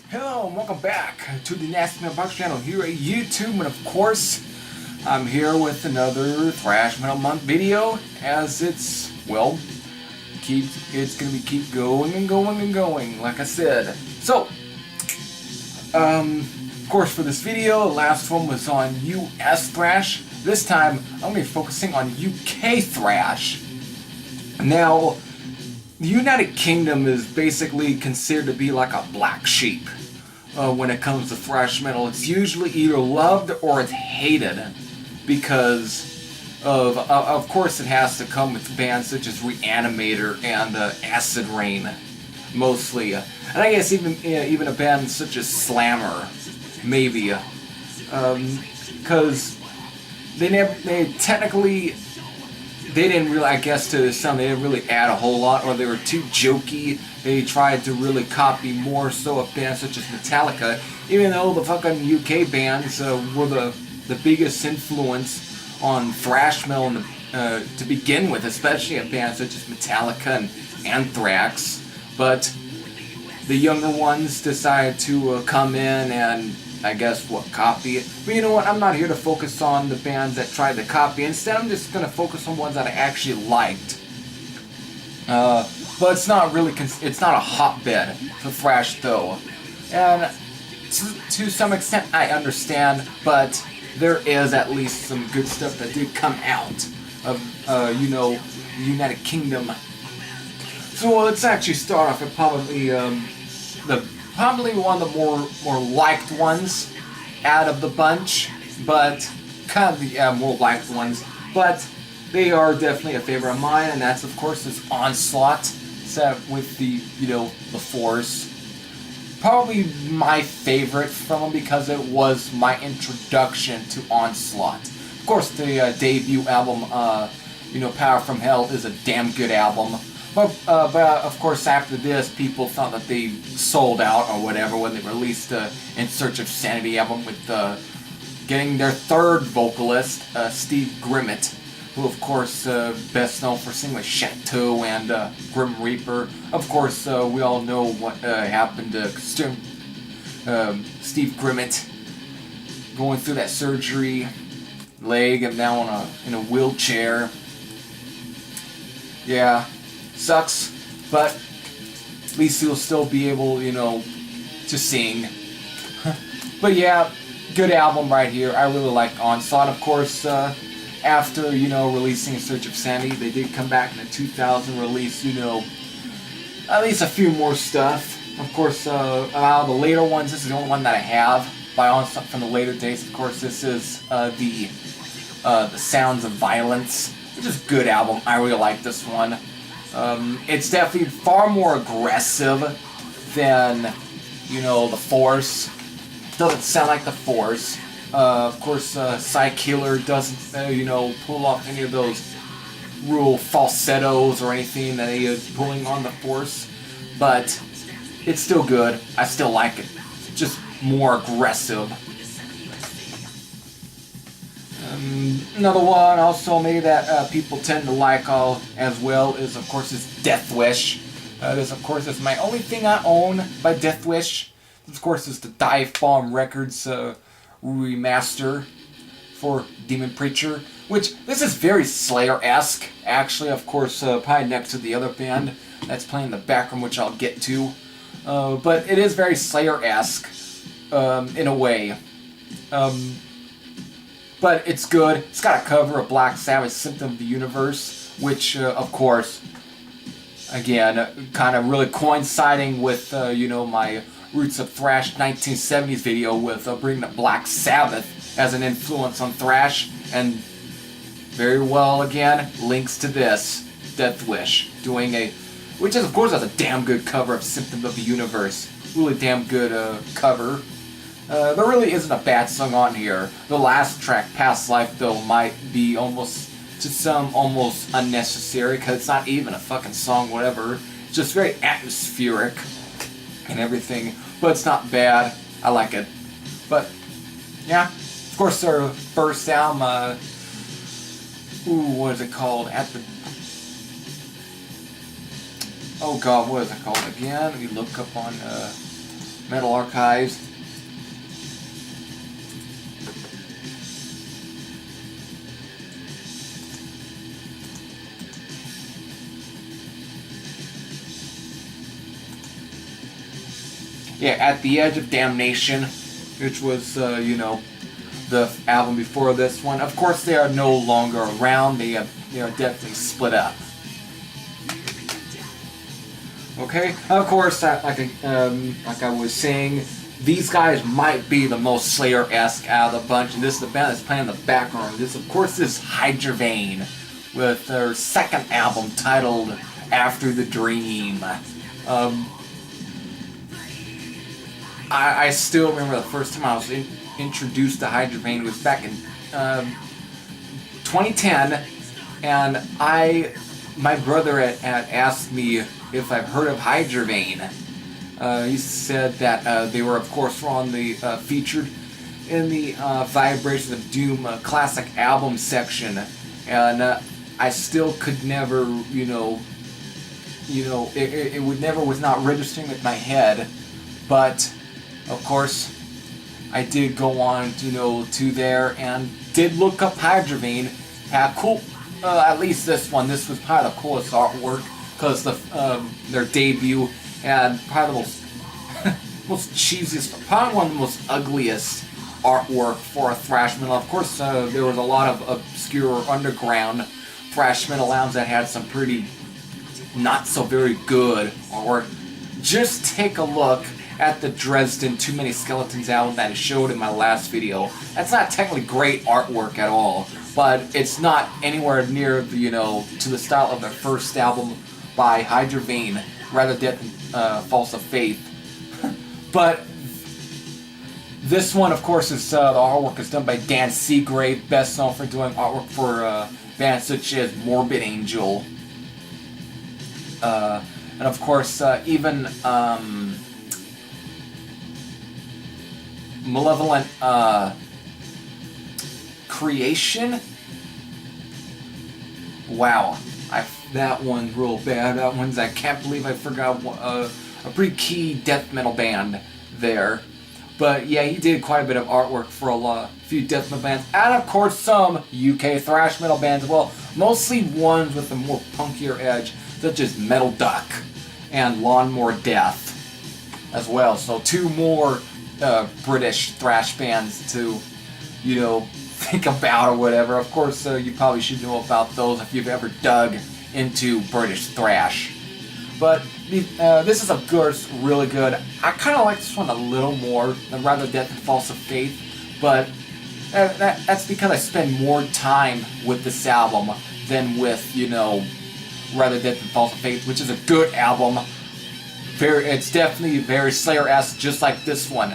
Hello and welcome back to the Nasty Metal Box channel here at YouTube, and of course I'm here with another Thrash Metal Month video, as it's, well, it's gonna keep going and going and going, like I said. So, of course for this video, the last one was on US Thrash. This time I'm gonna be focusing on UK Thrash. Now, the United Kingdom is basically considered to be like a black sheep when it comes to thrash metal. It's usually either loved or it's hated because of course it has to come with bands such as Reanimator and Acid Rain, mostly, and I guess even a band such as Slammer, maybe, because they didn't really, I guess to some, they didn't really add a whole lot, or they were too jokey. They tried to really copy more so of bands such as Metallica, even though the fucking UK bands were the biggest influence on thrash metal to begin with, especially at bands such as Metallica and Anthrax. But the younger ones decided to come in and, I guess, copy it. But you know what, I'm not here to focus on the bands that tried to copy. Instead, I'm just going to focus on ones that I actually liked. But it's not really, it's not a hotbed for thrash though. And to some extent I understand, but there is at least some good stuff that did come out of, you know, the United Kingdom. So let's actually start off with probably one of the more liked ones out of the bunch, but kind of the more liked ones, but they are definitely a favorite of mine, and that's of course this Onslaught set with the, you know, the Force. Probably my favorite from them because it was my introduction to Onslaught. Of course, the debut album, you know, Power from Hell is a damn good album. But of course, after this, people thought that they sold out or whatever when they released the In Search of Sanity album with getting their third vocalist, Steve Grimmett, who of course best known for singing with Chateau and Grim Reaper. Of course, we all know what happened to Steve Grimmett, going through that surgery, leg, and now in a wheelchair. Yeah. Sucks, but at least he'll still be able, you know, to sing. But yeah, good album right here. I really like Onslaught. Of course, after, you know, releasing In Search of Sanity, they did come back in the 2000 release, you know, at least a few more stuff. Of course, out of the later ones, this is the only one that I have by Onslaught from the later days. Of course, this is the Sounds of Violence, which is a good album. I really like this one. It's definitely far more aggressive than, you know, the Force. Doesn't sound like the Force. Of course, Psykiller doesn't, you know, pull off any of those real falsettos or anything that he is pulling on the Force. But it's still good. I still like it. Just more aggressive. Another one also maybe that people tend to like as well is, of course, is Death Wish. This, of course, is my only thing I own by Death Wish. This, of course, is the Dive Bomb Records remaster for Demon Preacher, which this is very Slayer-esque, actually. Of course, probably next to the other band that's playing in the background, which I'll get to. But it is very Slayer-esque in a way. But it's good. It's got a cover of Black Sabbath's Symptom of the Universe, which, of course, again, kind of really coinciding with, you know, my Roots of Thrash 1970s video with bringing up Black Sabbath. as an influence on thrash, and very well again links to this Death Wish doing a, which is of course has a damn good cover of Symptom of the Universe. Really damn good cover. There really isn't a bad song on here. The last track, Past Life, though, might be almost, to some, almost unnecessary, because it's not even a fucking song, whatever. It's just very atmospheric and everything, but it's not bad. I like it. But, yeah, of course, their first album, what is it called? Oh god, what is it called again? Let me look up on Metal Archives. Yeah, At the Edge of Damnation, which was, you know, the album before this one. Of course, they are no longer around. They are definitely split up. Okay, of course, like I was saying, these guys might be the most Slayer-esque out of the bunch, and this is the band that's playing in the background. This, of course, is Hydra Vein, with their second album titled After the Dream. I still remember the first time I was introduced to Hydra Vein was back in 2010, and my brother had asked me if I've heard of Hydra Vein. He said that they were, of course, on the featured in the Vibrations of Doom classic album section, and I still could never, it would never was not registering with my head, but of course I did go on, to there and did look up Hydra Vein. Had cool, at least this one. This was probably the coolest artwork because their debut and probably the most cheesiest, probably one of the most ugliest artwork for a thrash metal. Of course, there was a lot of obscure underground thrash metal albums that had some pretty not so very good artwork. Just take a look at the Dresden Too Many Skeletons album that I showed in my last video. That's not technically great artwork at all, but it's not anywhere near the, to the style of their first album by Hydra Vein, rather Death and False of Faith. But this one, of course, is the artwork is done by Dan Seagrave, best known for doing artwork for bands such as Morbid Angel, and of course even Malevolent Creation. Wow, that one's real bad. That one's, I can't believe I forgot a pretty key death metal band there. But yeah, he did quite a bit of artwork for a few death metal bands, and of course some UK thrash metal bands as well. Mostly ones with a more punkier edge, such as Metal Duck and Lawnmower Death as well. So two more British thrash bands to, think about or whatever. Of course, you probably should know about those if you've ever dug into British thrash. But this is of course really good. I kind of like this one a little more than rather Death and False of Faith, but that's because I spend more time with this album than with, rather Death and False of Faith, which is a good album. It's definitely very Slayer-esque, just like this one.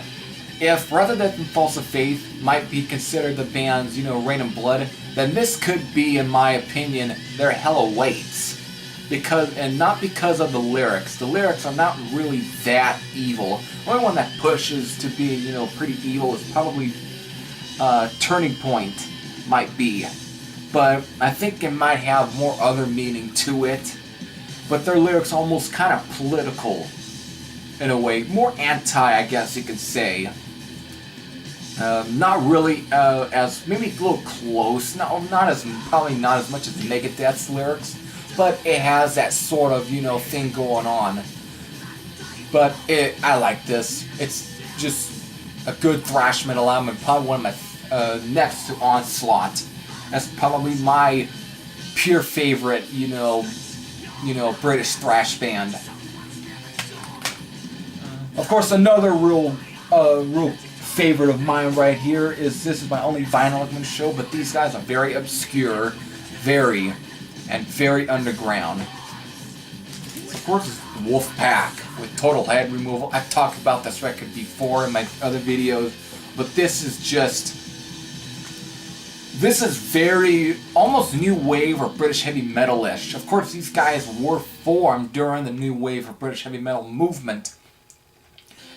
If Rather Death and False of Faith might be considered the band's, Rain and Blood, then this could be, in my opinion, their Hell Awaits. And not because of the lyrics. The lyrics are not really that evil. The only one that pushes to be, pretty evil is probably Turning Point, might be. But I think it might have more other meaning to it. But their lyrics are almost kind of political, in a way. More anti, I guess you could say. Not really as, maybe a little close. Probably not as much as Megadeth's lyrics. But it has that sort of, thing going on. But I like this. It's just a good thrash metal album, and probably one of my, next to Onslaught. That's probably my pure favorite, British thrash band. Of course, another real favorite of mine right here is, this is my only vinyl I'm going to show, but these guys are very obscure, very underground. Of course, it's Wolfpack with Total Head Removal. I've talked about this record before in my other videos, but this is very, almost new wave or British heavy metal-ish. Of course, these guys were formed during the new wave or British heavy metal movement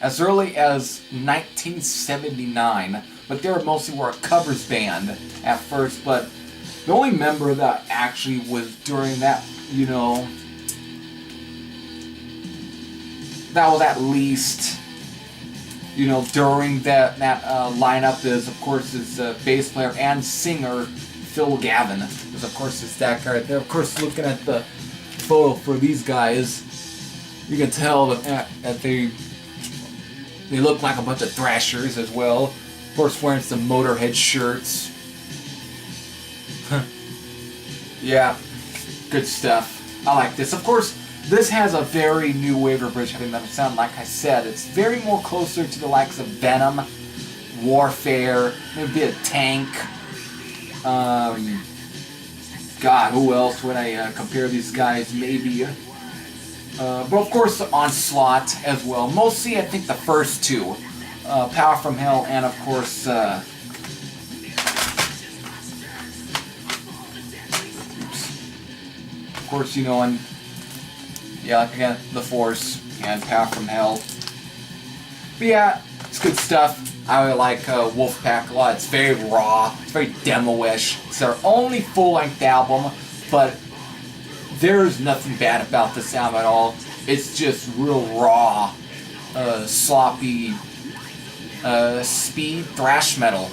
as early as 1979, but they mostly were a covers band at first, but the only member that actually was during that, you know, that was at least, you know, during that lineup is, of course, is bass player and singer Phil Gavin. Because, of course, it's that guy right there. Of course, looking at the photo for these guys, you can tell that they look like a bunch of thrashers as well. Of course, wearing some Motorhead shirts. Yeah, good stuff. I like this. Of course, this has a very new wave of British heavy metal sound. Like I said, it's very more closer to the likes of Venom, Warfare, maybe a bit of Tank. God, who else would I compare these guys? Maybe. But of course, Onslaught as well. Mostly, I think the first two, Power from Hell, and of course, you know, and yeah, like again, The Force and Power from Hell. But yeah, it's good stuff. I really like Wolfpack a lot. It's very raw. It's very demo-ish. It's their only full-length album, but there's nothing bad about this album at all. It's just real raw, sloppy, speed thrash metal.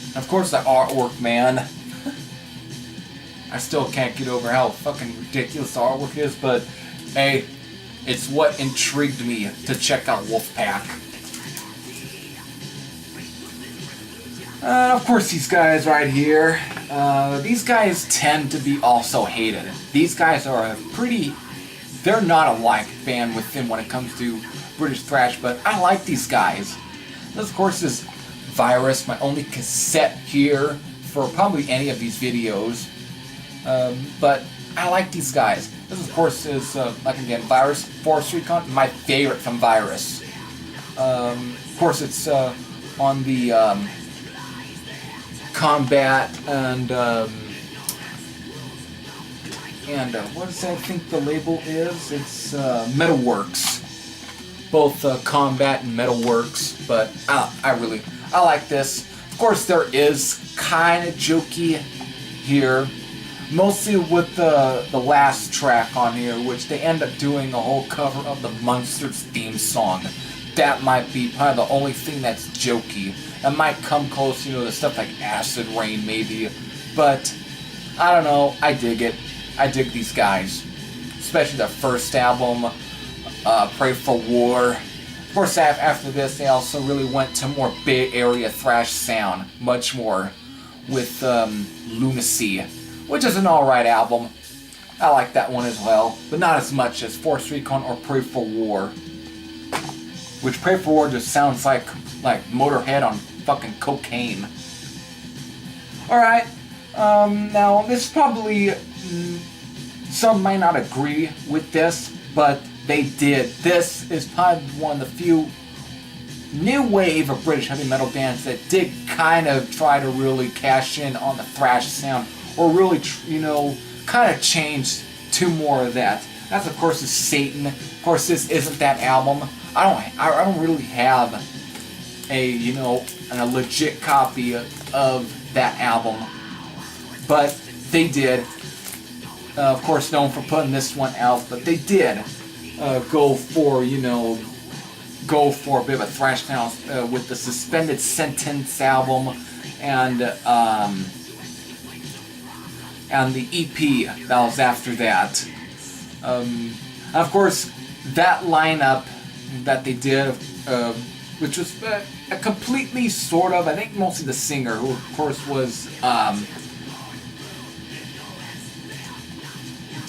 And of course, the artwork, man. I still can't get over how fucking ridiculous the artwork is, but hey, it's what intrigued me to check out Wolfpack. Of course, these guys right here, these guys tend to be also hated. These guys are they're not a liked band within when it comes to British thrash, but I like these guys. This, of course, is Virus, my only cassette here for probably any of these videos. But I like these guys. This, of course, is, like again, Virus, Force Recon, my favorite from Virus. Of course, it's on the Combat and what does I think the label is? It's Metalworks. Both Combat and Metalworks, but I like this. Of course, there is kind of jokey here. Mostly with the last track on here, which they end up doing a whole cover of the Munsters theme song. That might be probably the only thing that's jokey. It might come close, you know, to stuff like Acid Rain maybe. But, I don't know, I dig it. I dig these guys. Especially their first album, Pray for War. Of course, after this, they also really went to more Bay Area thrash sound. Much more. With Lunacy, which is an alright album. I like that one as well, but not as much as Force Recon or Pray for War. Which Pray for War just sounds like Motorhead on fucking cocaine. Alright, now this probably, some might not agree with this, but they did. This is probably one of the few new wave of British heavy metal bands that did kind of try to really cash in on the thrash sound, or really, you know, kind of change to more of that. That's, of course, is Satan. Of course, this isn't that album. I don't really have a legit copy of that album, but they did. Of course, known for putting this one out, but they did go for a bit of a thrash metal with the Suspended Sentence album and the EP that was after that. And of course, that lineup that they did, which was a completely sort of, I think mostly the singer, who of course was,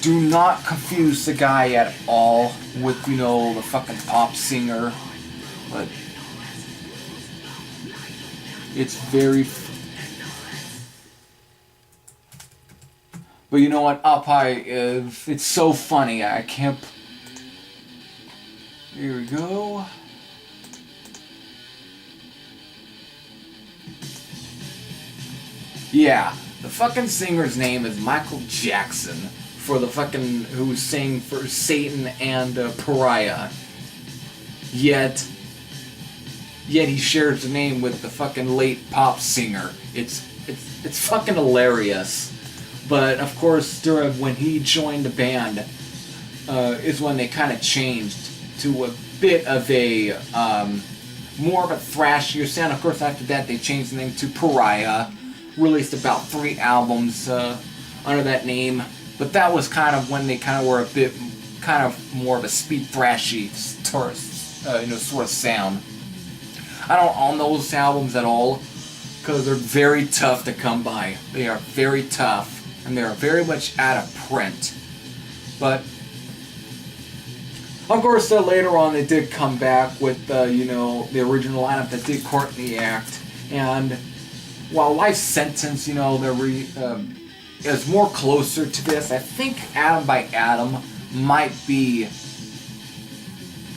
do not confuse the guy at all with, the fucking pop singer, but It's very... But you know what? It's so funny. I can't... Here we go. Yeah, the fucking singer's name is Michael Jackson, for the fucking who sang for Satan and Pariah. Yet he shares the name with the fucking late pop singer. It's fucking hilarious. But of course, when he joined the band, is when they kind of changed to a bit of a more of a thrashier sound. Of course, after that, they changed the name to Pariah. Released about 3 albums under that name, but that was kind of when they kind of were a bit, kind of more of a speed thrashy sort of sound. I don't own those albums at all because they're very tough to come by. They are very tough and they are very much out of print. But of course, later on they did come back with the original lineup that did Courtney Act. And while Life Sentence, is more closer to this, I think Atom by Atom might be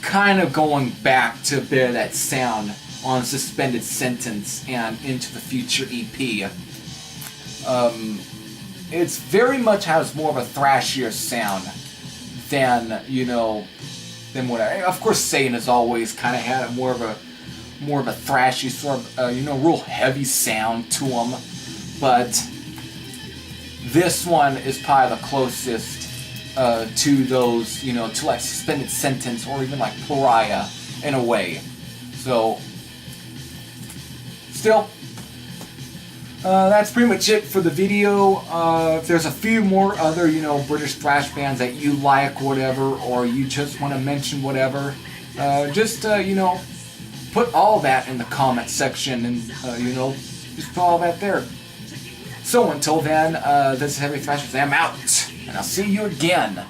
kind of going back to a bit of that sound on Suspended Sentence and Into the Future EP. It's very much has more of a thrashier sound than what of course Satan has always kind of had more of a thrashy sort of real heavy sound to them, but this one is probably the closest to those to like Suspended Sentence or even like Pariah in a way. So still, that's pretty much it for the video. If there's a few more other British thrash bands that you like, whatever, or you just want to mention whatever, just put all that in the comment section and, just put all that there. So until then, this is Heavy Thrashers. I'm out, and I'll see you again.